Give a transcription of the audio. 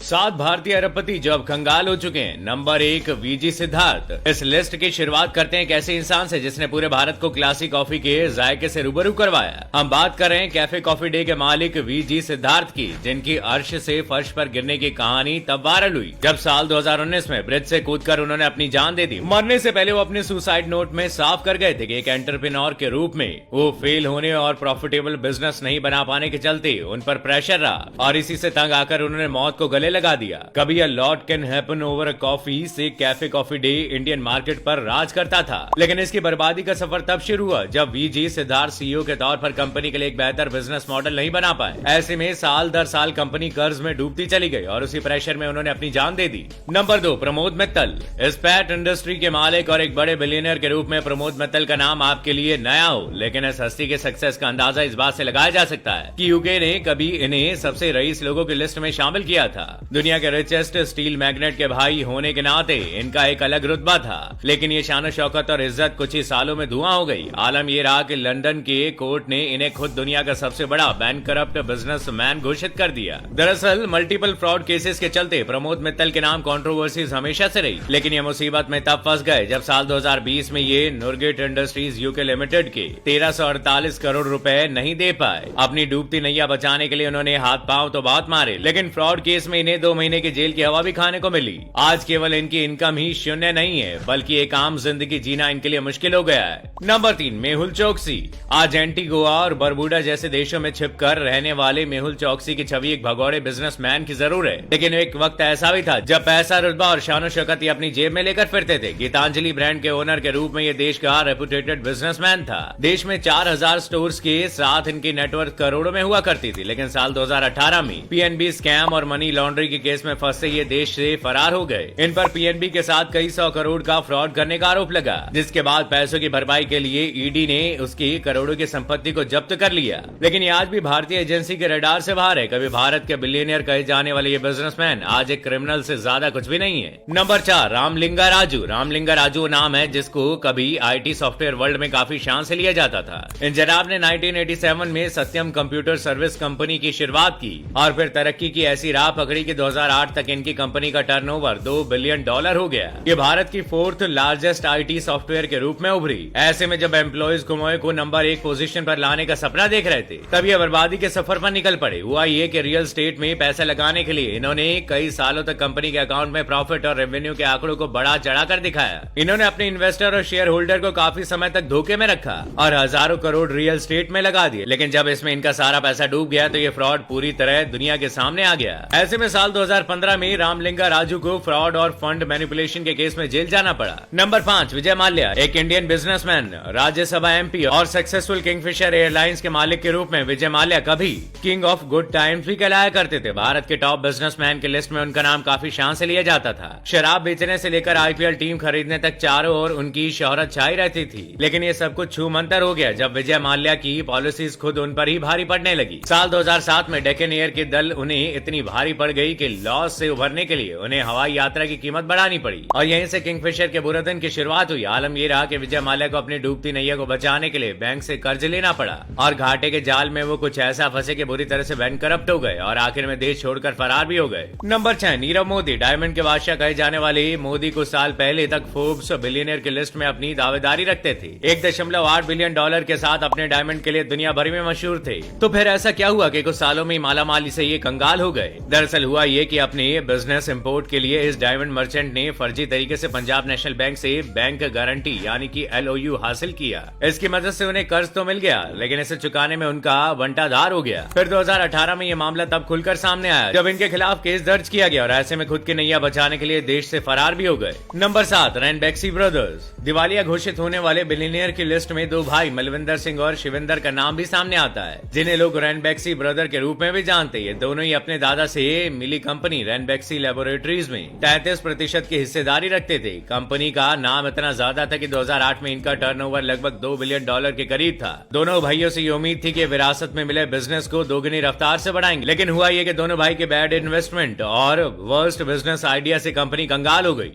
7 भारतीय अरबपति जो अब कंगाल हो चुके हैं। Number 1, VG Siddhartha. इस लिस्ट की शुरुआत करते हैं एक ऐसे इंसान से जिसने पूरे भारत को क्लासिक कॉफी के जायके से रूबरू करवाया। हम बात कर रहे हैं कैफे कॉफी डे के मालिक वीजी सिद्धार्थ की, जिनकी अर्श से फर्श पर गिरने की कहानी तब वायरल हुई जब साल 2019 में ब्रिज से कूदकर उन्होंने अपनी जान दे दी। मरने से पहले वो अपने सुसाइड नोट में साफ कर गए थे कि एक एंटरप्रेन्योर के रूप में वो फेल होने और प्रॉफिटेबल बिजनेस नहीं बना पाने के चलते उन पर प्रेशर रहा और इसी से तंग आकर उन्होंने मौत को गले लगा दिया। कभी a lot can happen over a coffee से cafe coffee day Indian market पर राज करता था, लेकिन इसकी बर्बादी का सफर तब शुरू हुआ जब वीजी सिद्धार्थ सीईओ के तौर पर कंपनी के लिए एक बेहतर बिजनेस मॉडल नहीं बना पाए। ऐसे में साल दर साल कंपनी कर्ज में डूबती चली गई और उसी प्रेशर में उन्होंने अपनी जान दे दी। नंबर 2, प्रमोद मित्तल। इस्पात इंडस्ट्री के मालिक और एक बड़े बिलियनियर के रूप में प्रमोद मित्तल का नाम आपके लिए नया हो, लेकिन इस हस्ती के सक्सेस का अंदाजा इस बात से लगाया जा सकता है कि यूके ने कभी इन्हें सबसे रईस लोगों की लिस्ट में शामिल किया था। दुनिया के रिचेस्ट स्टील मैग्नेट के भाई होने के नाते इनका एक अलग रुतबा था, लेकिन ये शान शौकत और इज्जत कुछ ही सालों में धुआं हो गई। आलम ये रहा कि लंदन के कोर्ट ने इन्हें खुद दुनिया का सबसे बड़ा बैंकरप्ट बिजनेसमैन घोषित कर दिया। दरअसल मल्टीपल फ्रॉड केसेस के चलते प्रमोद मित्तल के नाम कंट्रोवर्सीज हमेशा से रही, लेकिन ये मुसीबत में तब फंस गए जब साल 2020 में ये नुरगेट इंडस्ट्रीज यूके लिमिटेड के 1348 करोड़ रुपए नहीं दे पाए। अपनी डूबती नैया बचाने के लिए उन्होंने हाथ पांव तो बहुत मारे, लेकिन फ्रॉड केस में इन्हें 2 महीने की जेल की हवा भी खाने को मिली। आज केवल इनकी इनकम ही शून्य नहीं है, बल्कि एक आम जिंदगी जीना इनके लिए मुश्किल हो गया है। नंबर 3, मेहुल चोकसी। आज एंटीगुआ और बरबुडा जैसे देशों में छिपकर रहने वाले मेहुल चोकसी की छवि एक भगोड़े बिजनेसमैन की जरूर है, लेकिन एक वक्त ऐसा भी था जब पैसा, रुतबा और शान शौकत ये अपनी जेब में लेकर फिरते थे। गीतांजलि ब्रांड के ओनर के रूप में ये देश का रेपुटेटेड बिजनेसमैन था। देश में 4000 स्टोर्स के साथ इनकी नेटवर्क करोड़ों में हुआ करती थी, लेकिन साल 2018 में पीएनबी स्कैम और मनी लॉन्ड्रिंग के केस में फंसते ये देश से फरार हो गए। इन पर पीएनबी के साथ कई 100 करोड़ का फ्रॉड करने का आरोप लगा, जिसके बाद पैसों की भरपाई के लिए ईडी ने उसकी करोड़ों की संपत्ति को जब्त कर लिया। लेकिन ये आज भी भारतीय एजेंसी के रडार से बाहर है। कभी भारत के बिलियनियर कहे जाने वाले ये बिजनेसमैन आज एक क्रिमिनल से ज्यादा कुछ भी नहीं है। नंबर 4, रामलिंगा राजू। रामलिंगा राजू नाम है जिसको कभी आईटी सॉफ्टवेयर वर्ल्ड में काफी शान से लिया जाता था। इन जनाब ने 1987 में सत्यम कंप्यूटर सर्विस कंपनी की शुरुआत की और फिर तरक्की की ऐसी राह पकड़ी कि 2008 तक इनकी कंपनी का टर्नओवर $2 बिलियन हो गया। ये भारत की 4th लार्जेस्ट आईटी सॉफ्टवेयर के रूप में उभरी। ऐसे में जब एम्प्लॉयज कुमोए को नंबर 1 पोजीशन पर लाने का सपना देख रहे थे, तब ये बर्बादी के सफर पर निकल पड़े। हुआ ये कि रियल स्टेट में पैसा लगाने के लिए इन्होंने कई सालों तक कंपनी के अकाउंट में प्रॉफिट और रेवेन्यू के आंकड़ों को बढ़ा चढ़ा कर दिखाया। इन्होंने अपने इन्वेस्टर और शेयर होल्डर को काफी समय तक धोखे में रखा और हजारों करोड़ रियल स्टेट में लगा दिए, लेकिन जब इसमें इनका सारा पैसा डूब गया तो ये फ्रॉड पूरी तरह दुनिया के सामने आ गया। ऐसे में साल 2015 में रामलिंगा राजू को फ्रॉड और फंड मैनिपुलेशन के केस में जेल जाना पड़ा। नंबर 5, विजय माल्या। एक इंडियन बिजनेसमैन, राज्यसभा एमपी और सक्सेसफुल किंगफिशर एयरलाइंस के मालिक के रूप में विजय माल्या कभी किंग ऑफ गुड टाइम्स भी कहलाया करते थे। भारत के टॉप बिजनेसमैन की लिस्ट में उनका नाम काफी शान से लिया जाता था। शराब बेचने से लेकर आईपीएल टीम खरीदने तक चारों ओर उनकी शोहरत छाई रहती थी, लेकिन ये सब कुछ छू मंतर हो गया जब विजय माल्या की पॉलिसीज खुद उन पर ही भारी पड़ने लगी। साल 2007 में डेक्कन एयर की दल उन्हें इतनी भारी पड़ गई कि लॉस से उभरने के लिए उन्हें हवाई यात्रा की कीमत बढ़ानी पड़ी और यहीं से किंगफिशर के बुरे दिन की शुरुआत हुई। आलम ये रहा कि विजय माल्या को अपनी डूबती नैया को बचाने के लिए बैंक से कर्ज लेना पड़ा और घाटे के जाल में वो कुछ ऐसा फंसे कि बुरी तरह से बैंकरप्ट हो गए और आखिर में देश छोड़कर फरार भी हो गए। नंबर 6, नीरव मोदी। डायमंड के बादशाह कहे जाने वाले मोदी कुछ साल पहले तक फोर्ब्स बिलियनियर की लिस्ट में अपनी दावेदारी रखते थे। $1.8 बिलियन के साथ अपने डायमंड के लिए दुनिया भर में मशहूर थे। तो फिर ऐसा क्या हुआ कि कुछ सालों में मालामाली से ये कंगाल हो गए? दरअसल हुआ ये कि अपने बिजनेस इंपोर्ट के लिए इस डायमंड मर्चेंट ने फर्जी तरीके से पंजाब नेशनल बैंक से बैंक गारंटी यानी कि LOU हासिल किया। इसकी मदद से उन्हें कर्ज तो मिल गया, लेकिन इसे चुकाने में उनका बंटाधार हो गया। फिर 2018 में ये मामला तब खुलकर सामने आया जब इनके खिलाफ केस दर्ज किया गया और ऐसे में खुद की नैया बचाने के लिए देश से फरार भी हो गए। Number 7, Ranbaxy brothers. दिवालिया घोषित होने वाले बिलियनियर की लिस्ट में 2 भाई मलविंदर सिंह और शिविंदर का नाम भी सामने आता है, जिन्हें लोग रैनबैक्सी ब्रदर के रूप में भी जानते हैं। दोनों ही अपने दादा से मिली कंपनी रैनबैक्सी लैबोरेटरीज में 33% की हिस्सेदारी रखते थे। कंपनी का नाम इतना ज्यादा था कि 2008 में इनका टर्नओवर लगभग $2 बिलियन के करीब था। दोनों भाइयों से ये उम्मीद थी कि विरासत में मिले बिजनेस को दोगुनी रफ्तार से बढ़ाएंगे, लेकिन हुआ ये कि दोनों भाई के बैड इन्वेस्टमेंट और वर्स्ट बिजनेस आइडिया से कंपनी कंगाल हो गई।